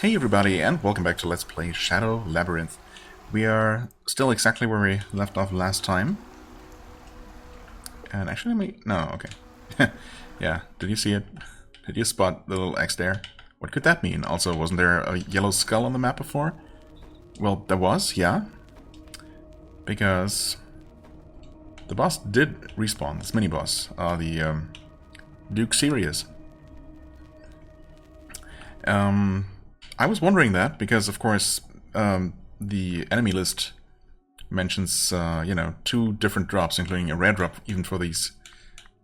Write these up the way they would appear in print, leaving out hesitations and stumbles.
Hey everybody, and welcome back to Let's Play Shadow Labyrinth. We are still exactly where we left off last time. And actually, no, okay. Yeah, did you see it? Did you spot the little X there? What could that mean? Also, wasn't there a yellow skull on the map before? Well, there was, yeah. Because the boss did respawn, this mini-boss, the Duke Sirius. I was wondering that because, of course, the enemy list mentions, you know, 2 different drops, including a rare drop, even for these,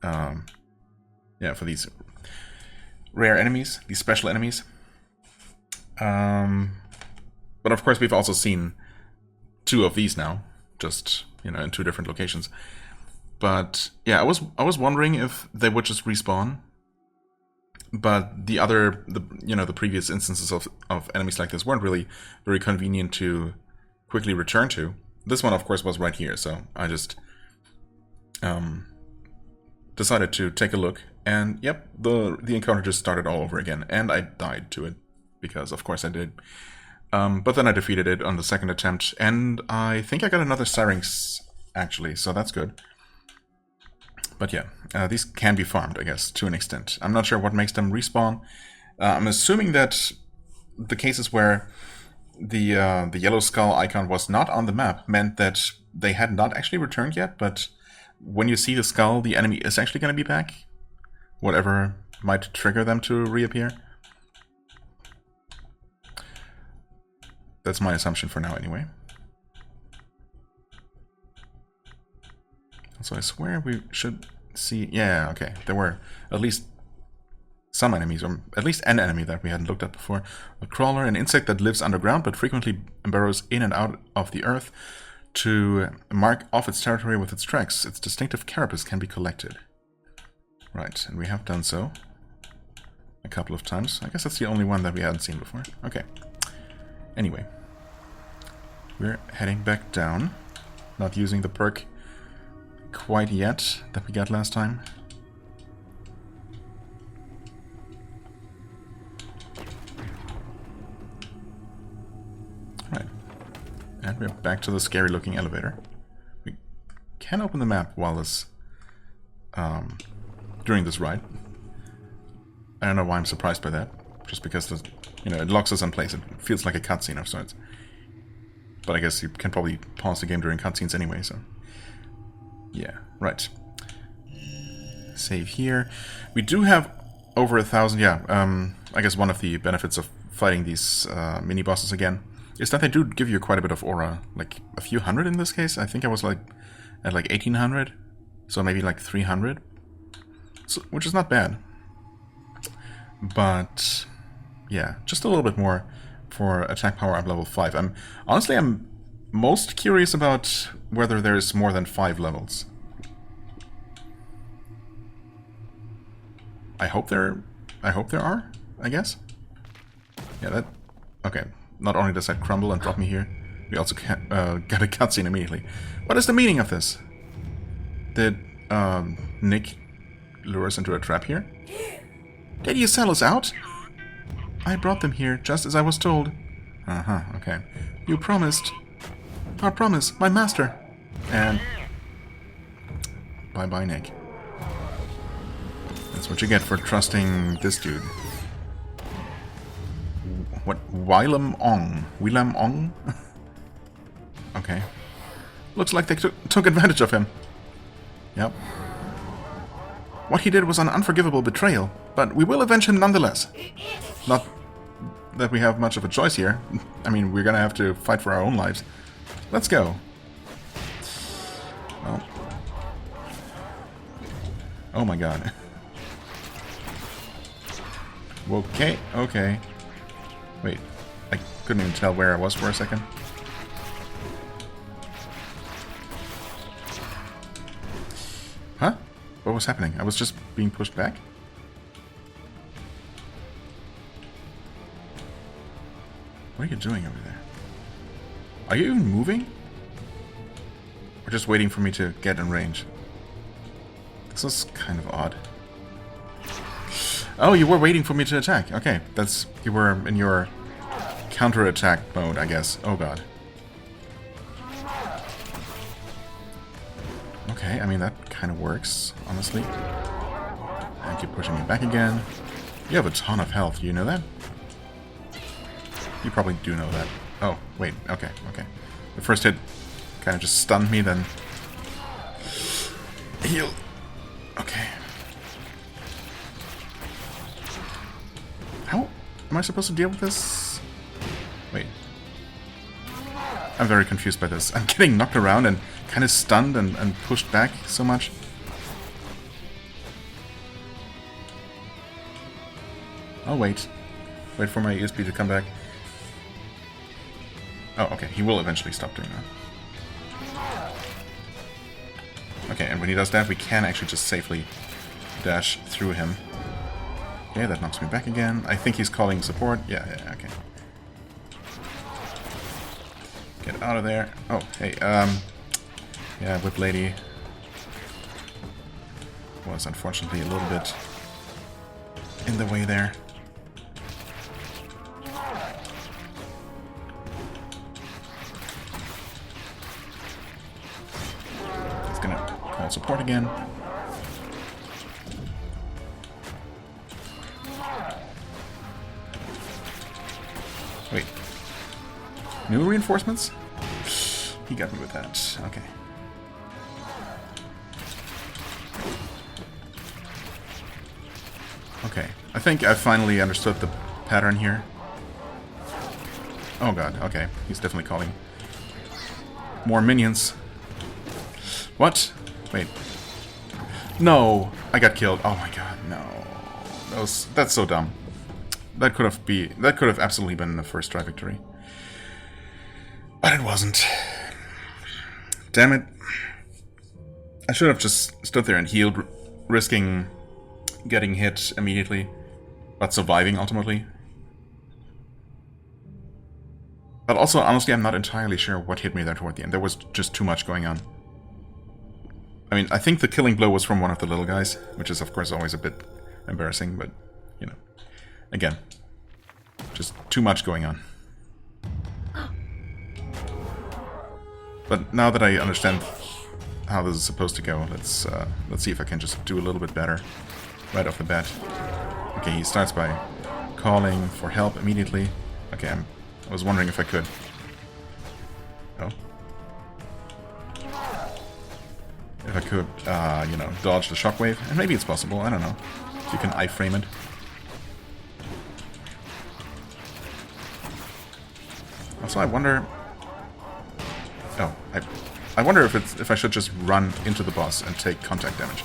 yeah, for these rare enemies, these special enemies. But of course, we've also seen 2 of these now, just, you know, in 2 different locations. But yeah, I was wondering if they would just respawn. But the previous instances of enemies like this weren't really very convenient to quickly return to. This one, of course, was right here, so I just decided to take a look, and yep, the encounter just started all over again, and I died to it, because of course I did. But then I defeated it on the 2nd attempt, and I think I got another Syrinx, actually, so that's good. But yeah, these can be farmed, I guess, to an extent. I'm not sure what makes them respawn. I'm assuming that the cases where the yellow skull icon was not on the map meant that they had not actually returned yet, but when you see the skull, the enemy is actually going to be back. Whatever might trigger them to reappear. That's my assumption for now, anyway. So I swear we should see... Yeah, okay. There were at least some enemies, or at least an enemy that we hadn't looked at before. A crawler, an insect that lives underground but frequently burrows in and out of the earth to mark off its territory with its tracks. Its distinctive carapace can be collected. Right, and we have done so a couple of times. I guess that's the only one that we hadn't seen before. Okay. Anyway. We're heading back down. Not using the perk quite yet that we got last time. Right. And we're back to the scary looking elevator. We can open the map while this during this ride. I don't know why I'm surprised by that. Just because the, you know, it locks us in place. It feels like a cutscene of sorts. But I guess you can probably pause the game during cutscenes anyway, so yeah, right. Save here. We do have over 1,000, yeah, I guess one of the benefits of fighting these mini-bosses again is that they do give you quite a bit of aura, like a few hundred in this case. I think I was like at like 1,800, so maybe like 300, so, which is not bad. But yeah, just a little bit more for attack power up level 5. Honestly, I'm most curious about whether there's more than 5 levels. I hope there are, I guess. Yeah, that... Okay, not only does that crumble and drop me here, we also get a cutscene immediately. What is the meaning of this? Did Nick lure us into a trap here? Did you sell us out? I brought them here, just as I was told. Uh-huh, okay. You promised. Our promise, my master. And... bye-bye, Nick. That's what you get for trusting this dude. What? Wilem Ong? Wilem Ong? Okay. Looks like they took advantage of him. Yep. What he did was an unforgivable betrayal, but we will avenge him nonetheless. Not that we have much of a choice here. I mean, we're gonna have to fight for our own lives. Let's go. Well. Oh my god. Okay, okay. Wait, I couldn't even tell where I was for a second. Huh? What was happening? I was just being pushed back? What are you doing over there? Are you even moving? Or just waiting for me to get in range? This is kind of odd. Oh, you were waiting for me to attack. Okay, that's... You were in your counterattack mode, I guess. Oh god. Okay, I mean, that kind of works, honestly. And keep pushing me back again. You have a ton of health, you know that? You probably do know that. Oh, wait, okay, okay. The first hit kind of just stunned me, then... Heal! Okay. How am I supposed to deal with this? Wait. I'm very confused by this. I'm getting knocked around and kind of stunned and pushed back so much. I'll wait. Wait for my ESP to come back. Oh, okay. He will eventually stop doing that. Okay, and when he does that, we can actually just safely dash through him. Okay, that knocks me back again. I think he's calling support. Yeah, okay. Get out of there. Oh, hey, yeah, Whip Lady was unfortunately a little bit in the way there. He's gonna call support again. Wait. New reinforcements? He got me with that. Okay. Okay. I think I finally understood the pattern here. Oh god, okay. He's definitely calling more minions. What? Wait. No! I got killed. Oh my god, no. That's so dumb. That could have absolutely been the first try victory. But it wasn't. Damn it. I should have just stood there and healed, risking getting hit immediately, but surviving ultimately. But also, honestly, I'm not entirely sure what hit me there toward the end. There was just too much going on. I mean, I think the killing blow was from one of the little guys, which is, of course, always a bit embarrassing, but, you know. Again, just too much going on. But now that I understand how this is supposed to go, let's see if I can just do a little bit better right off the bat. Okay, he starts by calling for help immediately. Okay, I was wondering if I could. Oh. If I could, you know, dodge the shockwave. And maybe it's possible, I don't know. If you can iframe it. Also, I wonder... Oh, I wonder if I should just run into the boss and take contact damage.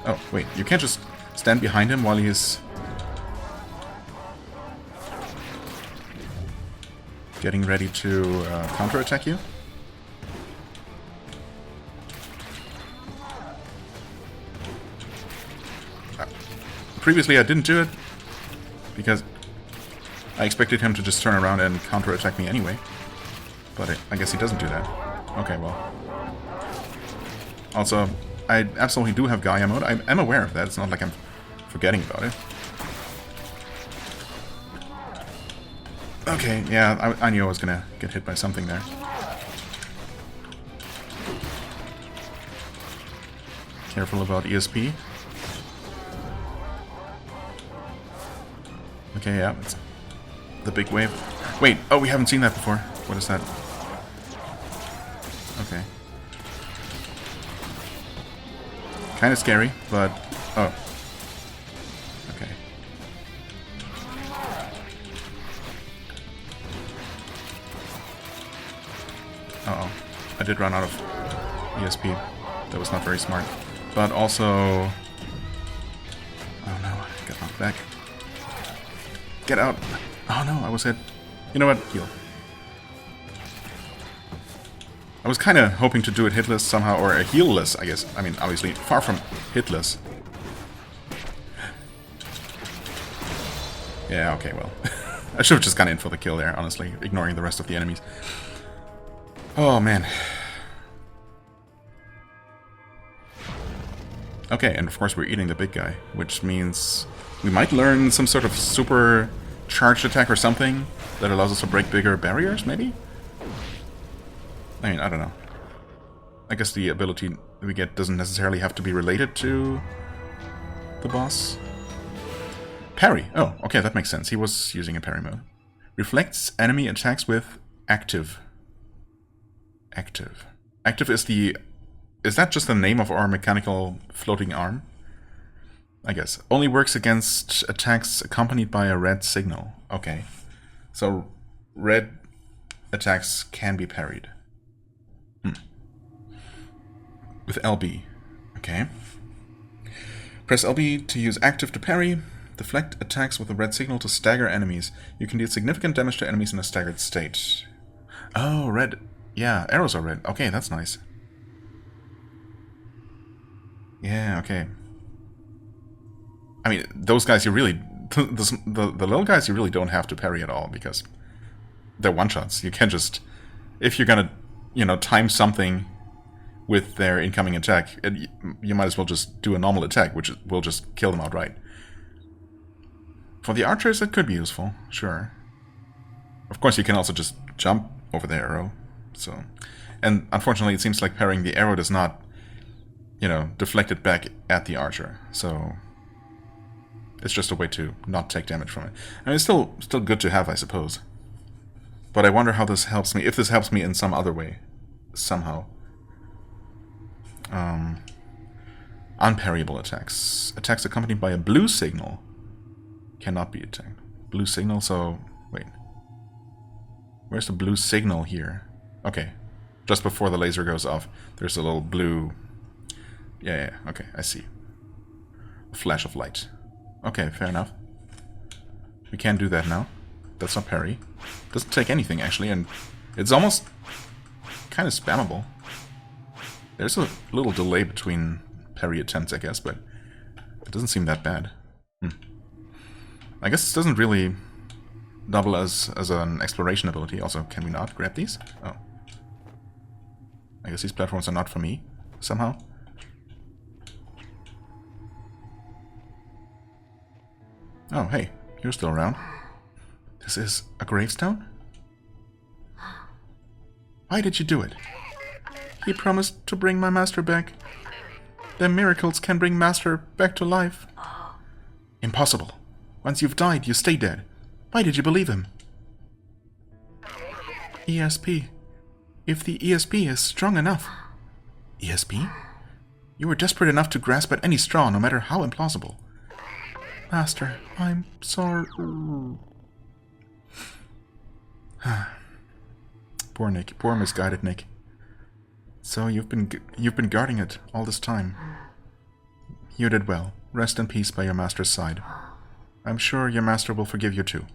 Oh, wait, you can't just stand behind him while he's getting ready to counterattack you? Previously I didn't do it because I expected him to just turn around and counterattack me anyway. But I guess he doesn't do that. Okay, well. Also, I absolutely do have Gaia mode. I'm aware of that. It's not like I'm forgetting about it. Okay, yeah, I knew I was gonna get hit by something there. Careful about ESP. Okay, yeah, it's the big wave. Wait, oh, we haven't seen that before. What is that? Okay. Kind of scary, but... Oh. Okay. Uh-oh. I did run out of ESP. That was not very smart. But also... Oh no, I got knocked back. Get out! Oh no, I was hit. You know what? Heal. I was kind of hoping to do it hitless somehow, or a heal-less, I guess. I mean, obviously, far from hitless. Yeah, okay, well. I should have just gone in for the kill there, honestly, ignoring the rest of the enemies. Oh, man. Okay, and of course we're eating the big guy, which means We might learn some sort of super charged attack or something that allows us to break bigger barriers, maybe? I mean, I don't know. I guess the ability we get doesn't necessarily have to be related to the boss. Parry. Oh, okay, that makes sense. He was using a parry mode. Reflects enemy attacks with active. Active. Active is the... Is that just the name of our mechanical floating arm? I guess. Only works against attacks accompanied by a red signal. Okay. So, red attacks can be parried. With LB. Okay. Press LB to use active to parry. Deflect attacks with a red signal to stagger enemies. You can deal significant damage to enemies in a staggered state. Oh, red. Yeah, arrows are red. Okay, that's nice. Yeah, okay. I mean, those guys you really... The little guys you really don't have to parry at all, because they're one-shots. You can just... If you're gonna, you know, time something with their incoming attack, you might as well just do a normal attack, which will just kill them outright. For the archers, it could be useful, sure. Of course, you can also just jump over the arrow, so... And unfortunately, it seems like parrying the arrow does not, you know, deflect it back at the archer, so... It's just a way to not take damage from it. I mean, it's still good to have, I suppose. But I wonder how this helps me, if this helps me in some other way, somehow. Unparryable attacks. Attacks accompanied by a blue signal cannot be attacked. Blue signal, so... Wait. Where's the blue signal here? Okay. Just before the laser goes off, there's a little blue... Yeah, okay, I see. A flash of light. Okay, fair enough. We can do that now. That's not parry. Doesn't take anything, actually, and it's almost kind of spammable. There's a little delay between parry attempts, I guess, but it doesn't seem that bad. I guess this doesn't really double as an exploration ability. Also, can we not grab these? Oh. I guess these platforms are not for me, somehow. Oh, hey, you're still around. This is a gravestone? Why did you do it? He promised to bring my master back. Their miracles can bring master back to life. Impossible. Once you've died, you stay dead. Why did you believe him? ESP. If the ESP is strong enough. ESP? You were desperate enough to grasp at any straw, no matter how implausible. Master, I'm sorry. Poor Nick. Poor misguided Nick. So you've been guarding it all this time. You did well. Rest in peace by your master's side. I'm sure your master will forgive you too.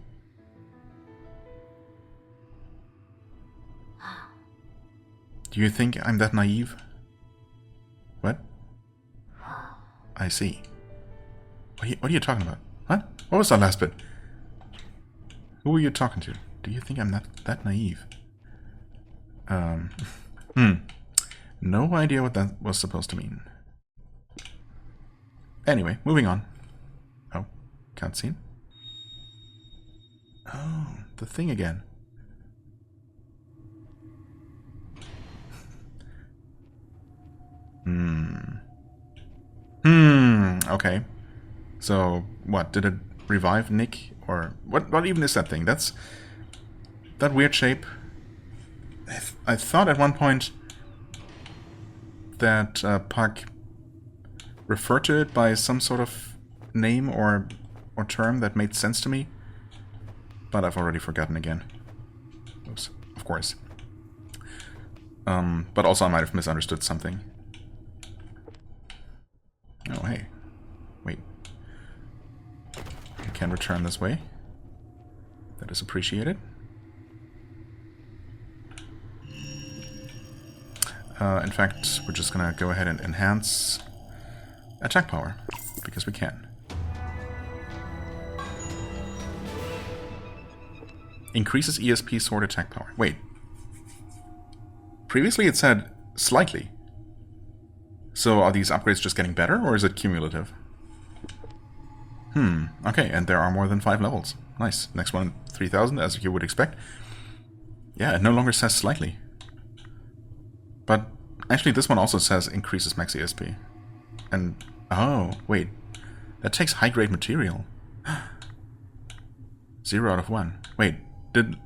Do you think I'm that naive? What? I see. What are you talking about? What? What was that last bit? Who are you talking to? Do you think I'm not that naive? No idea what that was supposed to mean. Anyway, moving on. Oh, cutscene. Oh, the thing again. Okay. So, what, did it revive Nick? Or, what even is that thing? That's... that weird shape. I thought at one point that PAC referred to it by some sort of name or term that made sense to me. But I've already forgotten again. Oops, of course. But also I might have misunderstood something. Oh, hey. Wait. I can return this way. That is appreciated. In fact, we're just gonna go ahead and enhance attack power, because we can. Increases ESP sword attack power. Wait. Previously it said slightly. So are these upgrades just getting better, or is it cumulative? Okay, and there are more than 5 levels. Nice. Next one, 3000, as you would expect. Yeah, it no longer says slightly. But actually, this one also says increases max ESP. And, oh, wait. That takes high-grade material. 0 out of 1. Wait, did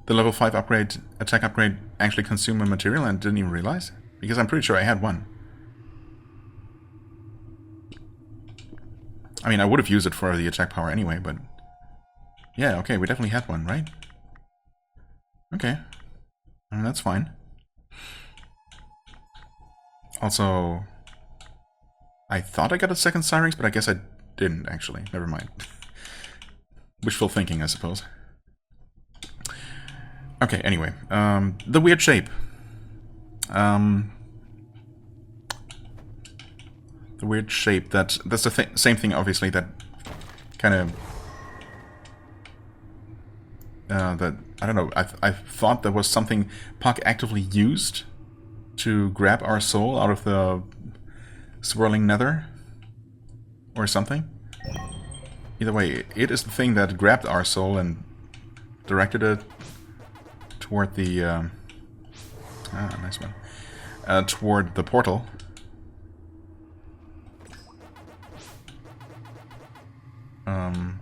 the level 5 upgrade, attack upgrade, actually consume a material and didn't even realize? Because I'm pretty sure I had one. I mean, I would have used it for the attack power anyway, but... Yeah, okay, we definitely had one, right? Okay. I mean, that's fine. Also... I thought I got a second Syrinx, but I guess I didn't, actually. Never mind. Wishful thinking, I suppose. Okay, anyway. The weird shape. The weird shape, that's the same thing, obviously, that kind of... that, I don't know, I thought there was something PAC actively used to grab our soul out of the swirling nether, or something. Either way, it is the thing that grabbed our soul and directed it toward the... nice one. Toward the portal.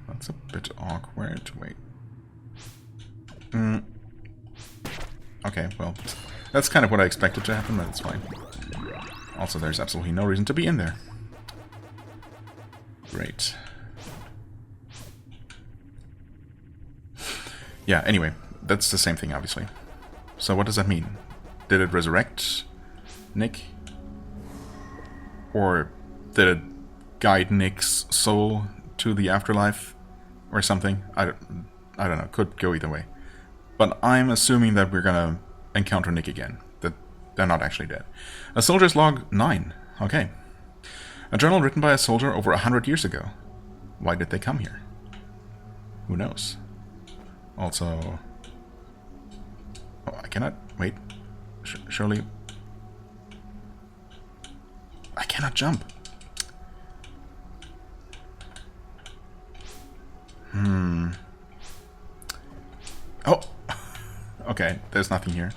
That's a bit awkward. Wait. Okay, well, that's kind of what I expected to happen, but it's fine. Also, there's absolutely no reason to be in there. Great. Yeah, anyway, that's the same thing, obviously. So what does that mean? Did it resurrect Nick? Or did it guide Nick's soul to the afterlife? Or something? I don't know. Could go either way. But I'm assuming that we're gonna encounter Nick again. That they're not actually dead. A soldier's log 9. Okay. A journal written by a soldier over 100 years ago. Why did they come here? Who knows? Also... Oh, I cannot... Wait. Surely... I cannot jump. Oh! Okay, there's nothing here.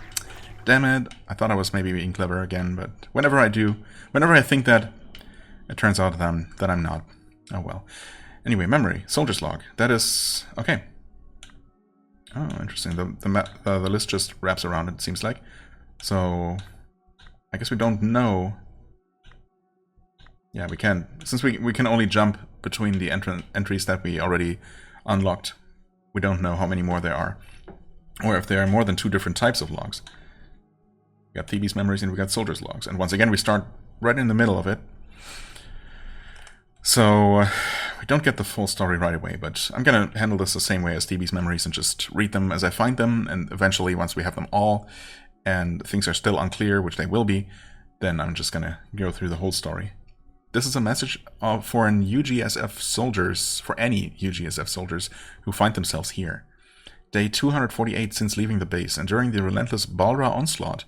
Damn it. I thought I was maybe being clever again, but whenever I do... Whenever I think that, it turns out that I'm not. Oh well. Anyway, memory. Soldier's log. That is... Okay. Oh, interesting. The list just wraps around, it seems like. So... I guess we don't know... Yeah, we can. Since we can only jump between the entries that we already unlocked, we don't know how many more there are. Or if there are more than 2 different types of logs. We got Thebes memories and we got soldiers logs. And once again, we start right in the middle of it. So, we don't get the full story right away, but I'm going to handle this the same way as Thebes memories and just read them as I find them, and eventually, once we have them all, and things are still unclear, which they will be, then I'm just going to go through the whole story. This is a message for any UGSF soldiers who find themselves here. Day 248 since leaving the base, and during the relentless Balra onslaught,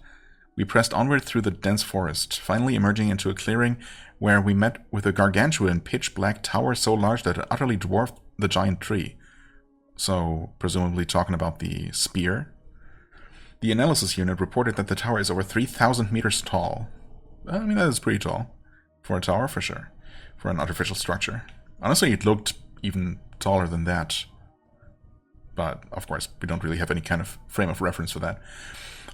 we pressed onward through the dense forest, finally emerging into a clearing where we met with a gargantuan pitch-black tower so large that it utterly dwarfed the giant tree. So, presumably talking about the spear. The analysis unit reported that the tower is over 3,000 meters tall. I mean, that is pretty tall. For a tower, for sure. For an artificial structure. Honestly, it looked even taller than that. But, of course, we don't really have any kind of frame of reference for that.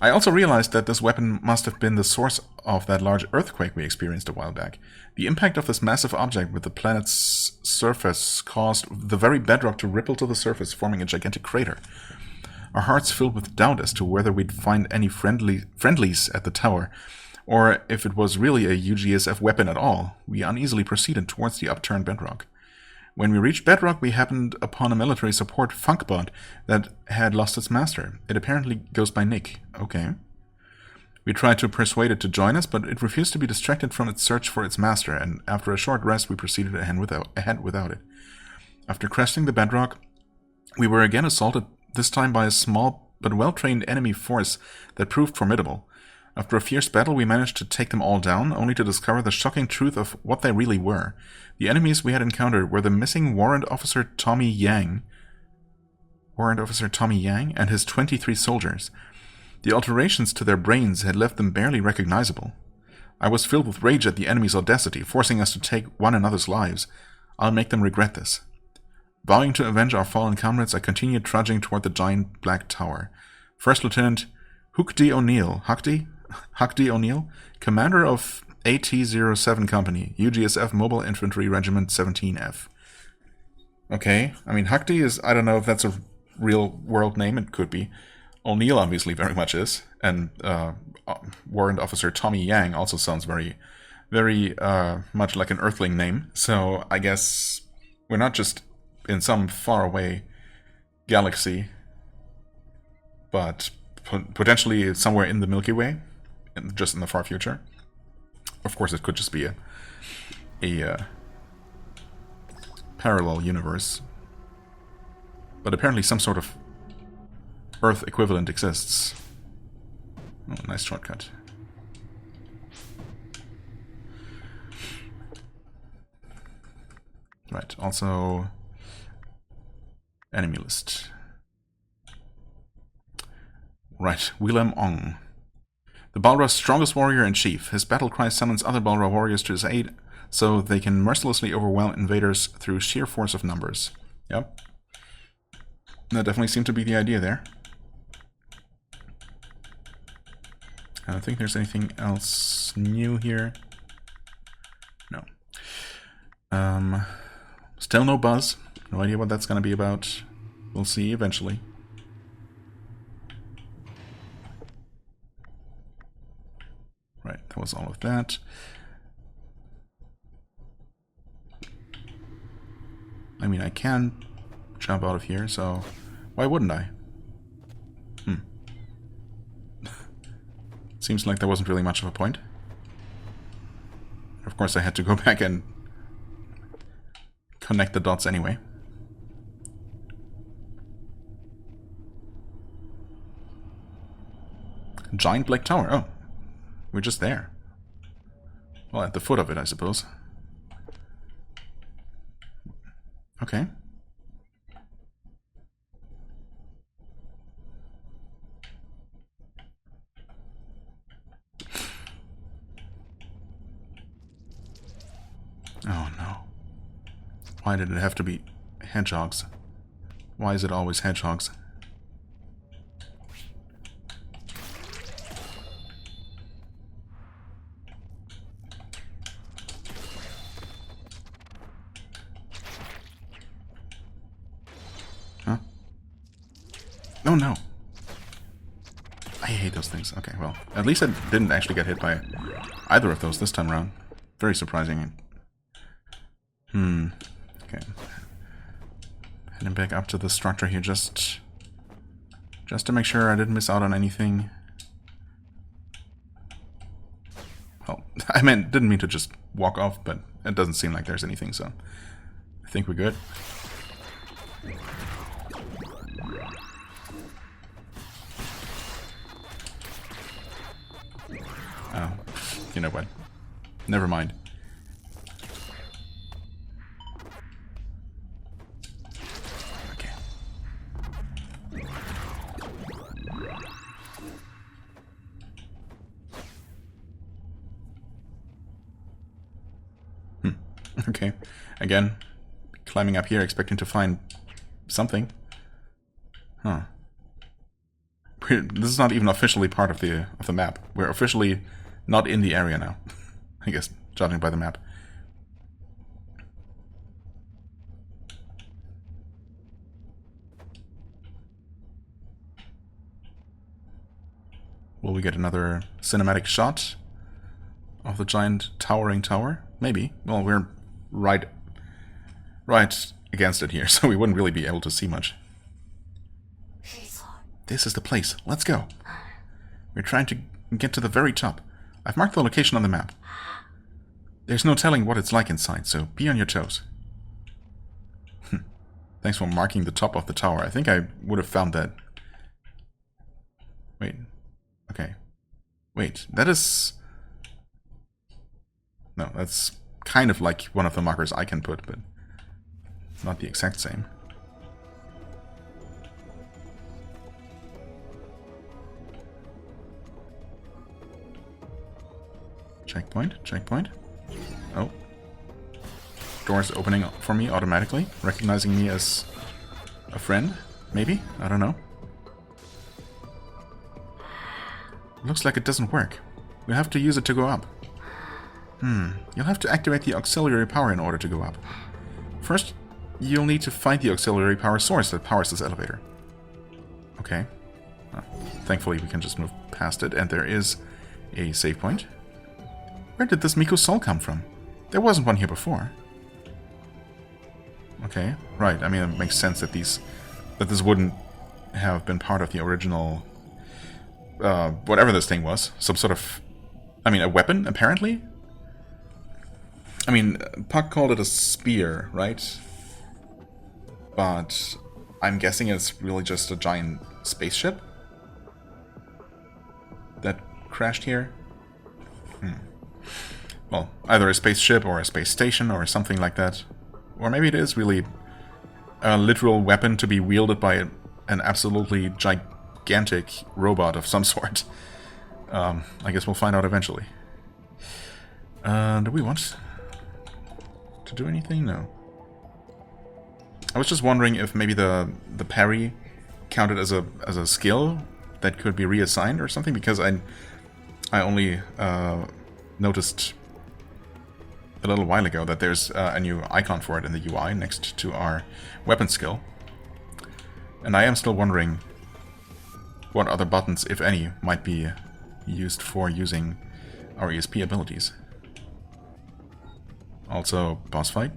I also realized that this weapon must have been the source of that large earthquake we experienced a while back. The impact of this massive object with the planet's surface caused the very bedrock to ripple to the surface, forming a gigantic crater. Our hearts filled with doubt as to whether we'd find any friendlies at the tower, or if it was really a UGSF weapon at all. We uneasily proceeded towards the upturned bedrock. When we reached bedrock, we happened upon a military support funkbot that had lost its master. It apparently goes by Nick. Okay. We tried to persuade it to join us, but it refused to be distracted from its search for its master, and after a short rest, we proceeded ahead without it. After cresting the bedrock, we were again assaulted, this time by a small but well-trained enemy force that proved formidable. After a fierce battle, we managed to take them all down, only to discover the shocking truth of what they really were. The enemies we had encountered were the missing Warrant Officer Tommy Yang and his 23 soldiers. The alterations to their brains had left them barely recognizable. I was filled with rage at the enemy's audacity, forcing us to take one another's lives. I'll make them regret this. Vowing to avenge our fallen comrades, I continued trudging toward the giant black tower. First Lieutenant Huckdy O'Neill, commander of AT-07 Company, UGSF Mobile Infantry Regiment 17F. Okay, I mean, Huckdy is, I don't know if that's a real world name, it could be. O'Neill obviously very much is, and Warrant Officer Tommy Yang also sounds very, very much like an Earthling name, so I guess we're not just in some faraway galaxy, but potentially somewhere in the Milky Way, just in the far future. Of course, it could just be a parallel universe, but apparently some sort of Earth equivalent exists. Oh, nice shortcut. Right, also enemy list. Right, Wilem Ong. The Balra's strongest warrior in chief. His battle cry summons other Balra warriors to his aid, so they can mercilessly overwhelm invaders through sheer force of numbers. Yep. That definitely seemed to be the idea there. I don't think there's anything else new here. No. Still no buzz. No idea what that's going to be about. We'll see eventually. Right, that was all of that. I mean, I can jump out of here, so why wouldn't I? Seems like there wasn't really much of a point. Of course, I had to go back and connect the dots anyway. Giant Black Tower. Oh, we're just there. Well, at the foot of it, I suppose. Okay. Oh no. Why did it have to be hedgehogs? Why is it always hedgehogs? Huh? Oh no. I hate those things. Okay, well, at least I didn't actually get hit by either of those this time around. Very surprising. Okay. Heading back up to the structure here just to make sure I didn't miss out on anything. Well, didn't mean to just walk off, but it doesn't seem like there's anything, so I think we're good. Oh, you know what? Never mind. Okay, again, climbing up here, expecting to find something. Huh. This is not even officially part of the map. We're officially not in the area now, I guess, judging by the map. Will we get another cinematic shot of the giant towering tower? Maybe. Well, we're right against it here, so we wouldn't really be able to see much. This is the place. Let's go. We're trying to get to the very top. I've marked the location on the map. There's no telling what it's like inside, so be on your toes. Thanks for marking the top of the tower. I think I would have found that. Wait. Okay. Wait, that is... No, that's kind of like one of the markers I can put, but not the exact same. Checkpoint, checkpoint. Oh. Doors opening for me automatically, recognizing me as a friend, maybe? I don't know. Looks like it doesn't work. We'll have to use it to go up. You'll have to activate the auxiliary power in order to go up. First, you'll need to find the auxiliary power source that powers this elevator. Okay. Thankfully, we can just move past it, and there is a save point. Where did this Miko's soul come from? There wasn't one here before. Okay, right. I mean, it makes sense that this wouldn't have been part of the original, whatever this thing was. Some sort of, I mean, a weapon, apparently? I mean, Puck called it a spear, right? But I'm guessing it's really just a giant spaceship that crashed here. Well, either a spaceship or a space station or something like that. Or maybe it is really a literal weapon to be wielded by an absolutely gigantic robot of some sort. I guess we'll find out eventually. Do we want to do anything? No. I was just wondering if maybe the parry counted as a skill that could be reassigned or something, because I only noticed a little while ago that there's a new icon for it in the UI next to our weapon skill. And I am still wondering what other buttons, if any, might be used for using our ESP abilities. Also, boss fight.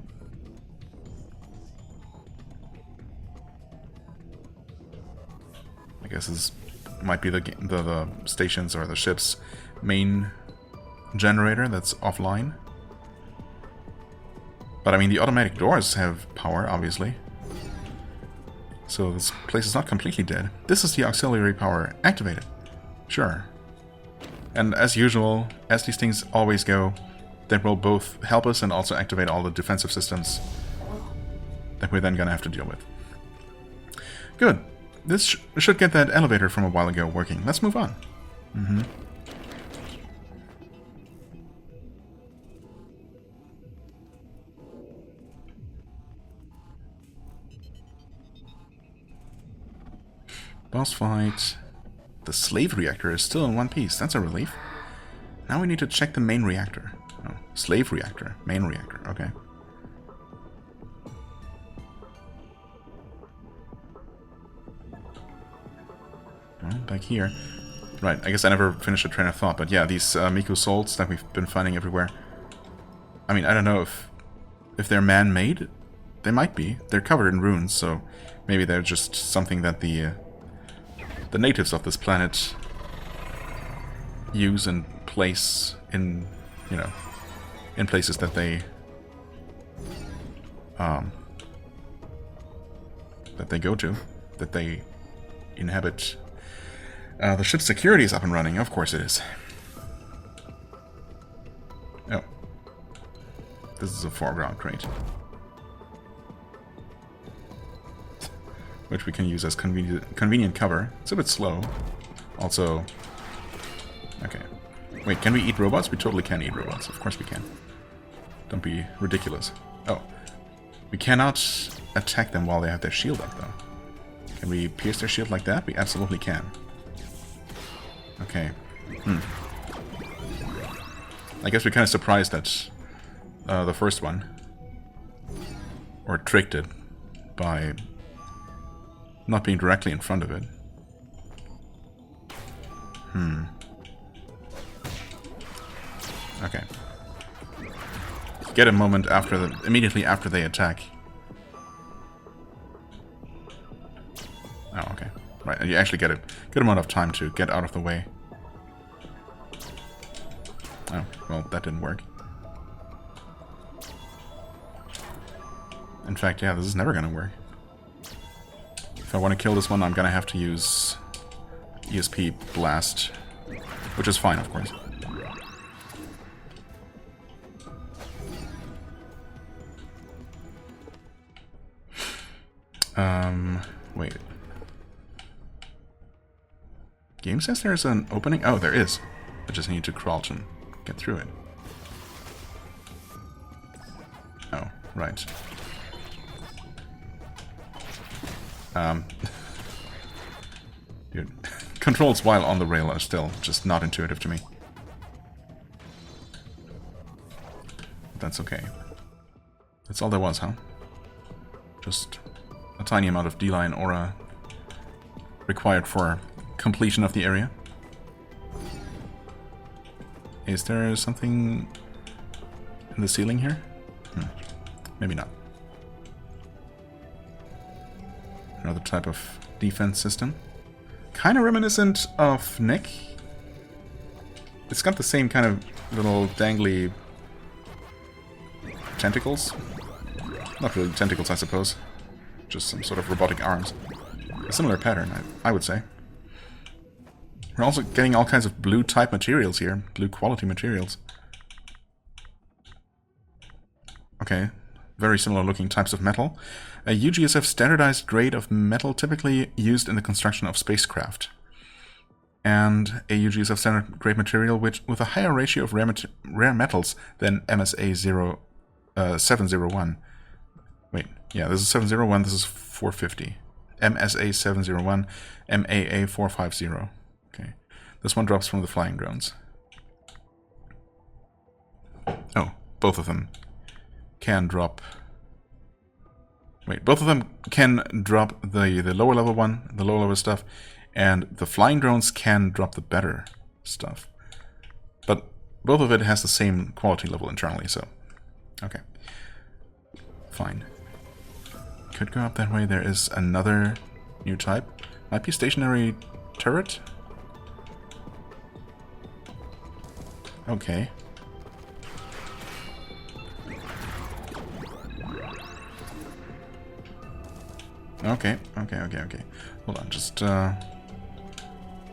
I guess this might be the station's or the ship's main generator that's offline. But I mean, the automatic doors have power, obviously. So this place is not completely dead. This is the auxiliary power activated. Sure. And as usual, as these things always go, that will both help us and also activate all the defensive systems that we're then gonna have to deal with. Good. This should get that elevator from a while ago working. Let's move on. Boss fight. The slave reactor is still in one piece. That's a relief. Now we need to check the main reactor. Oh, slave reactor. Main reactor. Okay. Well, back here. Right, I guess I never finished a train of thought, but yeah, these Miko souls that we've been finding everywhere. I mean, I don't know if they're man-made. They might be. They're covered in runes, so maybe they're just something that the natives of this planet use and place in, you know, in places that they go to, that they inhabit. The ship's security is up and running. Of course it is. Oh. This is a foreground crate. Which we can use as convenient cover. It's a bit slow. Also... Okay. Wait, can we eat robots? We totally can eat robots. Of course we can. Don't be ridiculous. Oh. We cannot attack them while they have their shield up, though. Can we pierce their shield like that? We absolutely can. Okay. I guess we're kind of surprised that the first one, or tricked it by not being directly in front of it. Okay. Get a moment after immediately after they attack. Oh, okay. Right, and you actually get a good amount of time to get out of the way. Oh, well, that didn't work. In fact, yeah, this is never gonna work. If I want to kill this one, I'm gonna have to use ESP Blast which is fine, of course. Wait. Game says there's an opening? Oh, there is. I just need to crawl to get through it. Oh, right. Dude, controls while on the rail are still just not intuitive to me. That's okay. That's all there was, huh? Just a tiny amount of D-line aura required for completion of the area. Is there something in the ceiling here? Maybe not. Another type of defense system. Kind of reminiscent of Nick. It's got the same kind of little dangly tentacles. Not really tentacles, I suppose. Just some sort of robotic arms. A similar pattern, I would say. We're also getting all kinds of blue type materials here. Blue quality materials. Okay. Very similar looking types of metal. A UGSF standardized grade of metal typically used in the construction of spacecraft. And a UGSF standard grade material with a higher ratio of rare metals than MSA 701. Wait, yeah, this is 701, this is 450. MSA 701, MAA 450. Okay. This one drops from the flying drones. Oh, both of them can drop. Wait, both of them can drop the lower level one, the lower level stuff, and the flying drones can drop the better stuff. But both of it has the same quality level internally, so okay. Fine. Could go up that way. There is another new type. Might be stationary turret. Okay. Okay. Hold on, just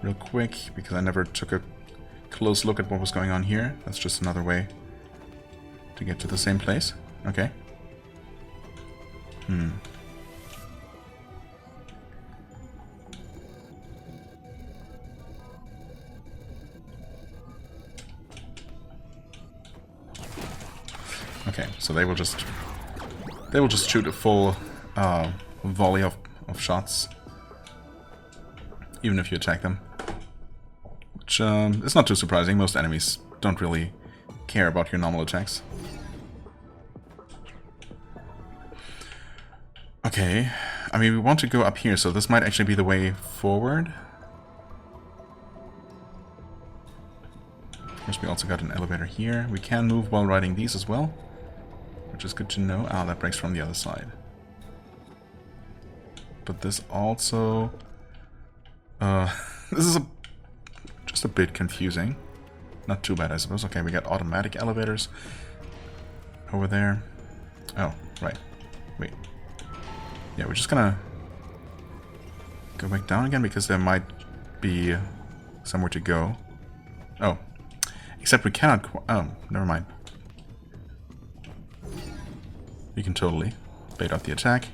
real quick, because I never took a close look at what was going on here. That's just another way to get to the same place. Okay. Okay, so they will just shoot a full volley of shots, even if you attack them. Which is not too surprising. Most enemies don't really care about your normal attacks. Okay, I mean, we want to go up here, so this might actually be the way forward. Of course, we also got an elevator here. We can move while riding these as well, which is good to know. Ah, that breaks from the other side. But this also... this is just a bit confusing. Not too bad, I suppose. Okay, we got automatic elevators over there. Oh, right. Wait. Yeah, we're just gonna go back down again because there might be somewhere to go. Oh. Except we cannot... Oh, never mind. You can totally bait out the attack.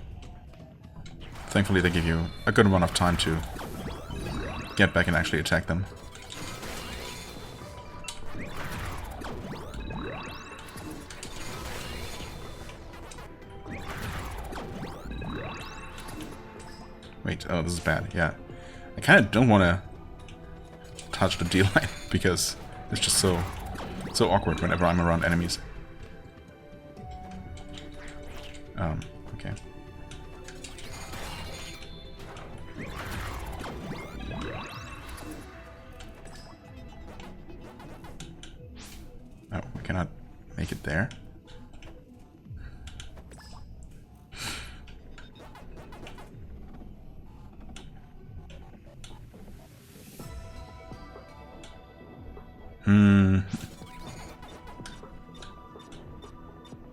Thankfully, they give you a good amount of time to get back and actually attack them. Wait, oh, this is bad, yeah. I kind of don't want to touch the D-line because it's just so awkward whenever I'm around enemies. Okay. Oh, we cannot make it there.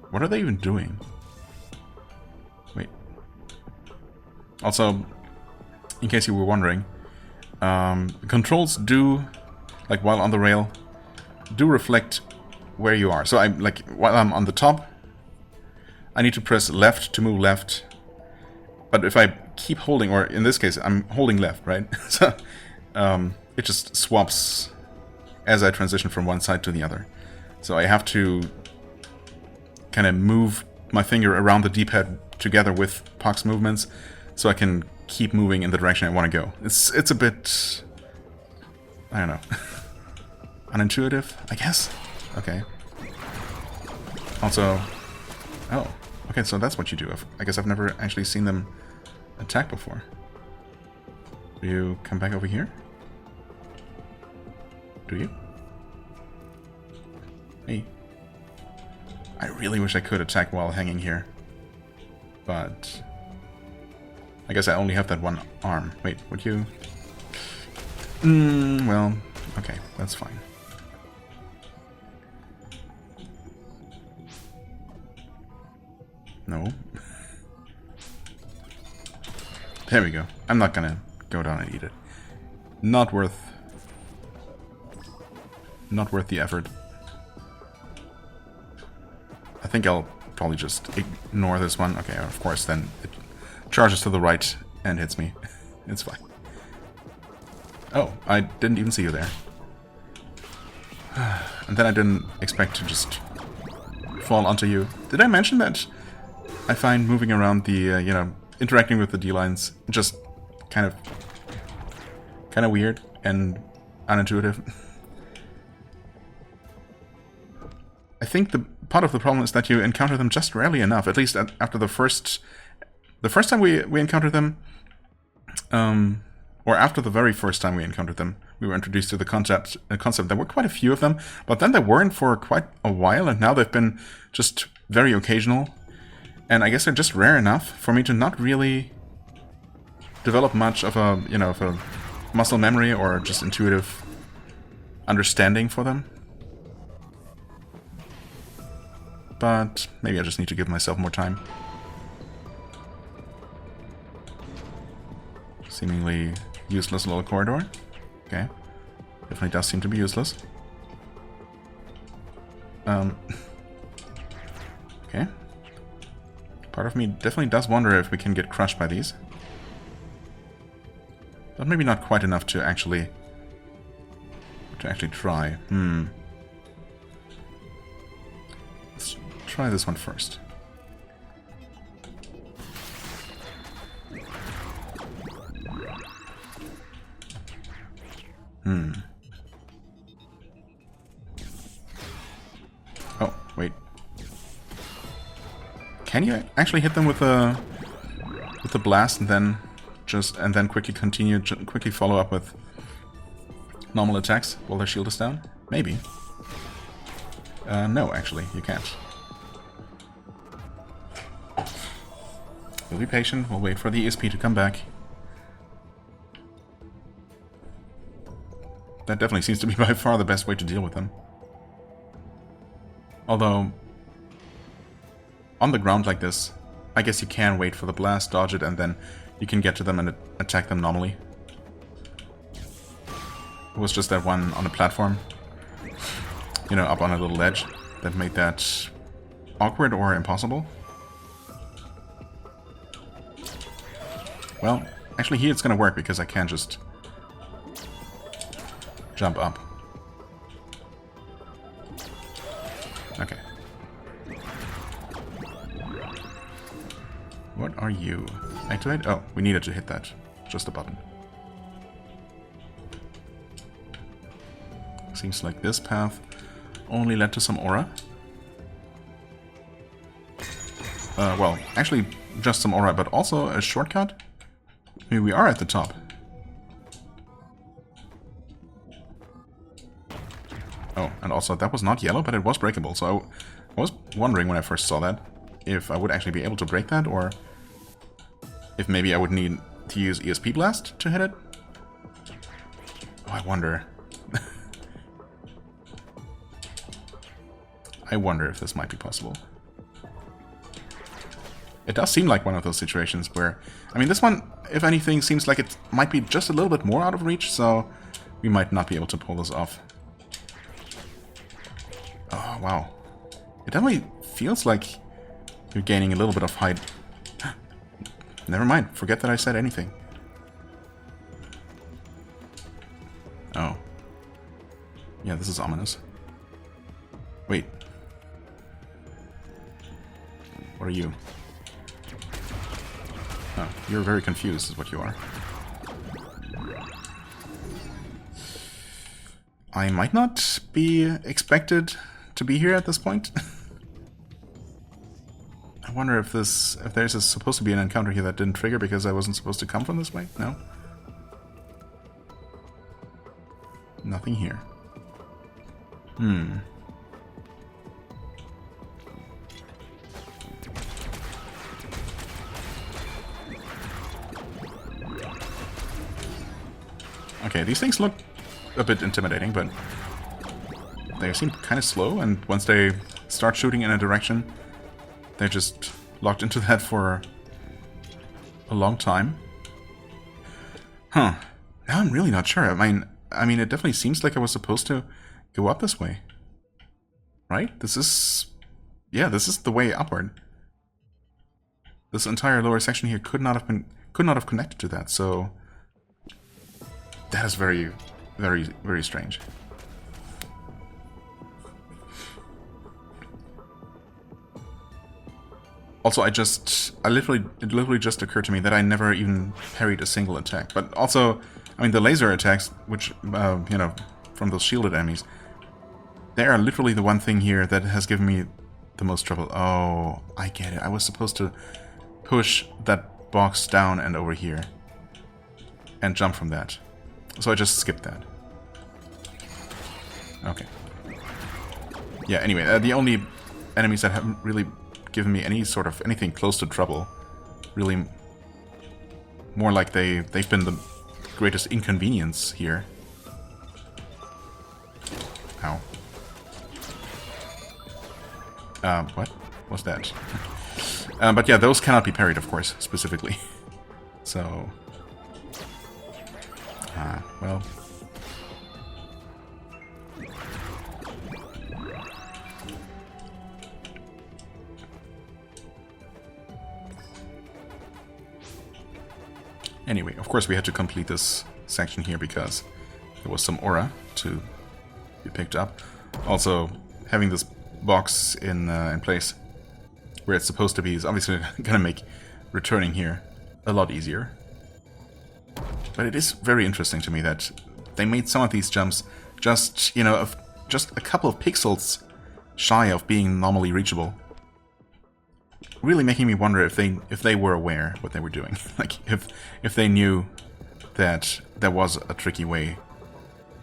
What are they even doing? Wait. Also, in case you were wondering, the controls do like while on the rail, do reflect where you are. So I'm like, while I'm on the top, I need to press left to move left. But if I keep holding, or in this case, I'm holding left, right? So it just swaps as I transition from one side to the other. So I have to kind of move my finger around the D-pad together with PAC's movements, so I can keep moving in the direction I want to go. It's a bit, I don't know, unintuitive, I guess? Okay. Also, oh, okay, so that's what you do. I guess I've never actually seen them attack before. Do you come back over here? Do you? Hey. I really wish I could attack while hanging here. But I guess I only have that one arm. Wait, would you? Well, okay, that's fine. No. There we go. I'm not gonna go down and eat it. Not worth the effort. I think I'll probably just ignore this one. Okay, of course, then it charges to the right and hits me. It's fine. Oh, I didn't even see you there. And then I didn't expect to just fall onto you. Did I mention that I find moving around the, you know, interacting with the D-lines just kind of weird and unintuitive? I think part of the problem is that you encounter them just rarely enough. At least after the first time we encountered them, or after the very first time we encountered them, we were introduced to the concept. There were quite a few of them, but then there weren't for quite a while, and now they've been just very occasional. And I guess they're just rare enough for me to not really develop much of a, you know, of a muscle memory or just intuitive understanding for them. But maybe I just need to give myself more time. Seemingly useless little corridor. Okay. Definitely does seem to be useless. Okay. Part of me definitely does wonder if we can get crushed by these. But maybe not quite enough to actually try. Let's try this one first. Oh, wait. Can you actually hit them with the blast and then quickly follow up with normal attacks while their shield is down? Maybe. No, actually, you can't. We'll be patient. We'll wait for the ESP to come back. That definitely seems to be by far the best way to deal with them. Although, on the ground like this, I guess you can wait for the blast, dodge it, and then you can get to them and attack them normally. It was just that one on the platform, you know, up on a little ledge, that made that awkward or impossible. Well, actually here it's gonna work because I can just jump up. Okay. What are you? Activate? Oh, we needed to hit that. Just a button. Seems like this path only led to some aura. Well, actually just some aura, but also a shortcut. I mean, we are at the top. Oh, and also that was not yellow, but it was breakable, so I was wondering when I first saw that if I would actually be able to break that, or if maybe I would need to use ESP Blast to hit it. Oh, I wonder. I wonder if this might be possible. It does seem like one of those situations where... I mean, this one, if anything, seems like it might be just a little bit more out of reach, so we might not be able to pull this off. Oh, wow. It definitely feels like you're gaining a little bit of height. Never mind. Forget that I said anything. Oh. Yeah, this is ominous. Wait. What are you? Oh, you're very confused is what you are. I might not be expected to be here at this point. I wonder if there's supposed to be an encounter here that didn't trigger because I wasn't supposed to come from this way? No? Nothing here. Okay, these things look a bit intimidating, but they seem kind of slow, and once they start shooting in a direction, they're just locked into that for a long time. Huh. Now I'm really not sure. I mean, it definitely seems like I was supposed to go up this way. Right? This is... Yeah, this is the way upward. This entire lower section here could not have connected to that, so... That is very, very, very strange. Also, it literally just occurred to me that I never even parried a single attack. But also, I mean, the laser attacks, which, you know, from those shielded enemies, they are literally the one thing here that has given me the most trouble. Oh, I get it. I was supposed to push that box down and over here and jump from that. So I just skipped that. Okay. Yeah, anyway, the only enemies that haven't really given me any sort of anything close to trouble, really more like they've been the greatest inconvenience here. Ow. What was that? But yeah, those cannot be parried, of course, specifically. So... well... Anyway, of course we had to complete this section here because there was some aura to be picked up. Also, having this box in place where it's supposed to be is obviously gonna make returning here a lot easier. But it is very interesting to me that they made some of these jumps just, you know, just a couple of pixels shy of being normally reachable. Really making me wonder if they were aware what they were doing. Like if they knew that there was a tricky way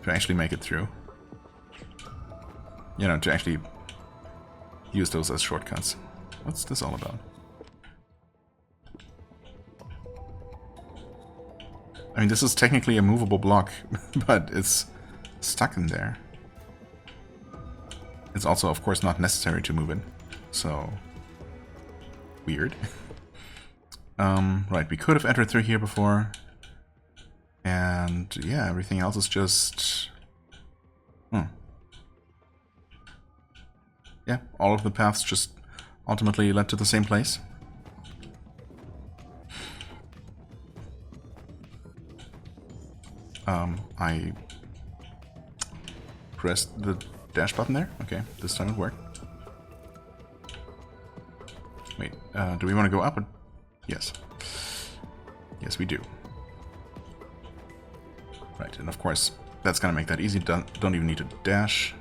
to actually make it through. You know, to actually use those as shortcuts. What's this all about? I mean, this is technically a movable block, but it's stuck in there. It's also, of course, not necessary to move it, so... Weird. Right, we could have entered through here before. And, yeah, everything else is just... Yeah, all of the paths just ultimately led to the same place. I pressed the dash button there. Okay, this time it worked. Wait, do we want to go up? Yes. Yes, we do. Right, and of course, that's gonna make that easy. Don't even need to dash.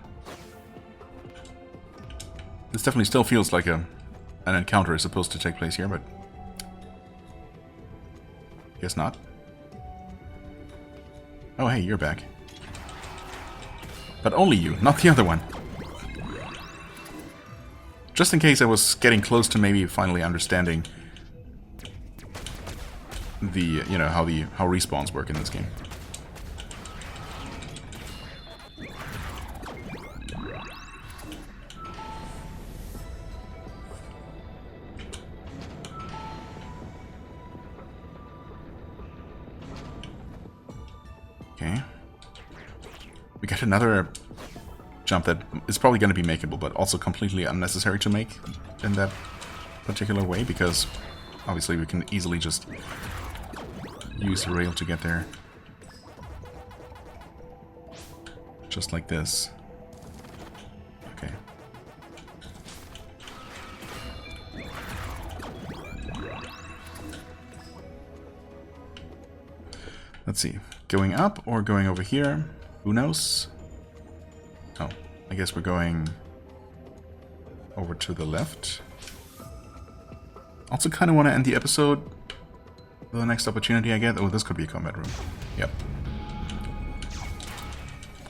This definitely still feels like an encounter is supposed to take place here, but... guess not. Oh, hey, you're back. But only you, not the other one. Just in case I was getting close to maybe finally understanding the, you know, how respawns work in this game. Okay. another jump that is probably going to be makeable, but also completely unnecessary to make in that particular way, because obviously we can easily just use the rail to get there. Just like this. Okay. Let's see. Going up or going over here? Who knows? Oh, I guess we're going over to the left. Also kind of want to end the episode with the next opportunity I get. Oh, this could be a combat room. Yep.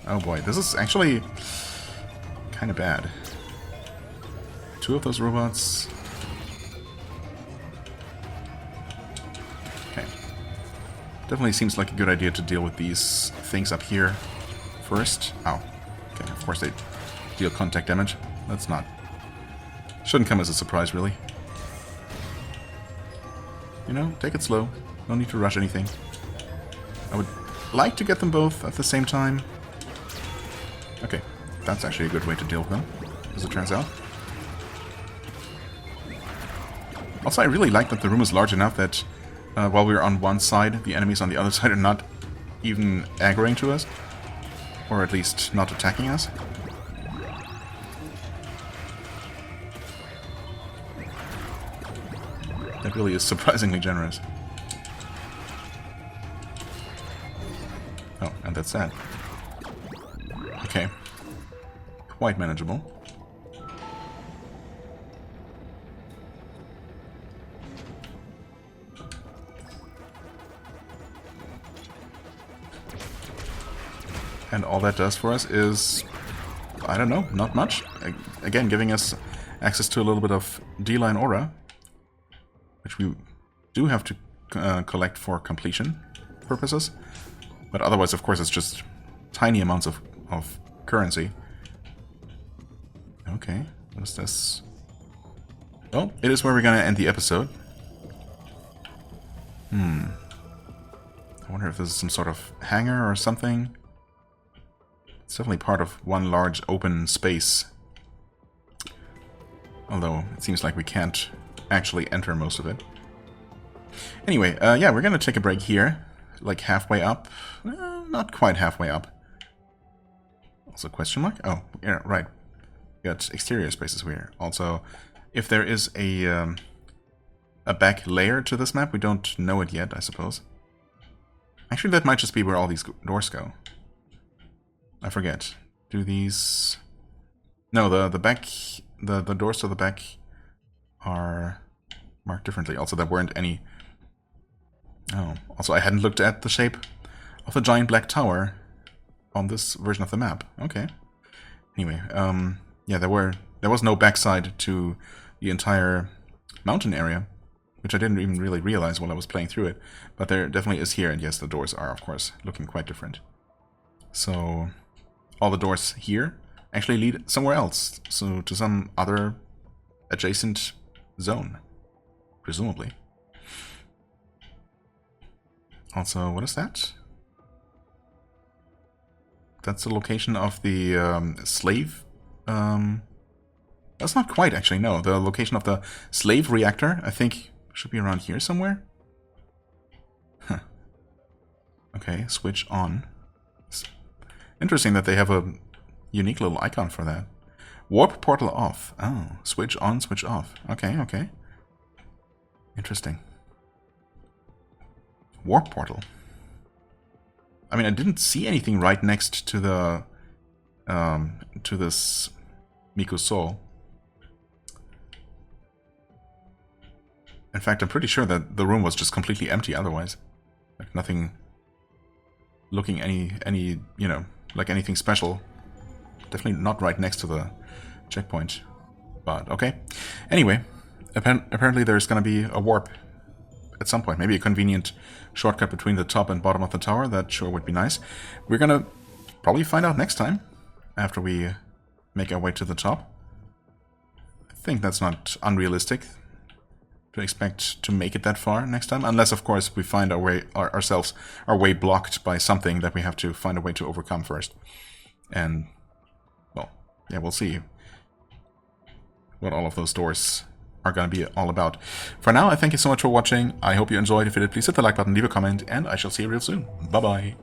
Oh boy, this is actually kind of bad. 2 of those robots. Okay. Definitely seems like a good idea to deal with these things up here first. Oh. Okay, of course they deal contact damage. That's not... Shouldn't come as a surprise, really. You know, take it slow. No need to rush anything. I would like to get them both at the same time. Okay, that's actually a good way to deal with them, as it turns out. Also, I really like that the room is large enough that while we're on one side, the enemies on the other side are not even aggroing to us. Or at least not attacking us. That really is surprisingly generous. Oh, and that's that. Okay. Quite manageable. And all that does for us is, I don't know, not much. Again, giving us access to a little bit of D-line aura, which we do have to collect for completion purposes. But otherwise, of course, it's just tiny amounts of currency. Okay, what is this? Oh, it is where we're gonna end the episode. I wonder if this is some sort of hangar or something. It's definitely part of one large open space. Although, it seems like we can't actually enter most of it. Anyway, yeah, we're gonna take a break here. Like halfway up. Not quite halfway up. Also question mark? Oh, yeah, right. We got exterior spaces here. Also, if there is a back layer to this map, we don't know it yet, I suppose. Actually, that might just be where all these doors go. I forget. Do these... No, the back... The doors to the back are marked differently. Also, there weren't any... Oh, also I hadn't looked at the shape of the giant black tower on this version of the map. Okay. Anyway, yeah, there was no backside to the entire mountain area, which I didn't even really realize while I was playing through it. But there definitely is here, and yes, the doors are, of course, looking quite different. So, all the doors here actually lead somewhere else, so to some other adjacent zone, presumably. Also, what is that? That's the location of the slave... That's not quite, actually, no. The location of the slave reactor, I think, should be around here somewhere. Huh. Okay, switch on. It's interesting that they have a unique little icon for that. Warp portal off. Oh, switch on, switch off. Okay, okay. Interesting. Warp portal. I mean, I didn't see anything right next to the to this Miku Soul. In fact, I'm pretty sure that the room was just completely empty otherwise. Like nothing looking any, you know, like anything special. Definitely not right next to the checkpoint. But okay. Anyway, apparently there's going to be a warp at some point. Maybe a convenient shortcut between the top and bottom of the tower. That sure would be nice. We're going to probably find out next time after we make our way to the top. I think that's not unrealistic to expect to make it that far next time, unless of course we find our way blocked by something that we have to find a way to overcome first. And, well, yeah, we'll see what all of those doors are going to be all about. For now, I thank you so much for watching. I hope you enjoyed. If you did, please hit the like button, leave a comment, and I shall see you real soon. Bye-bye.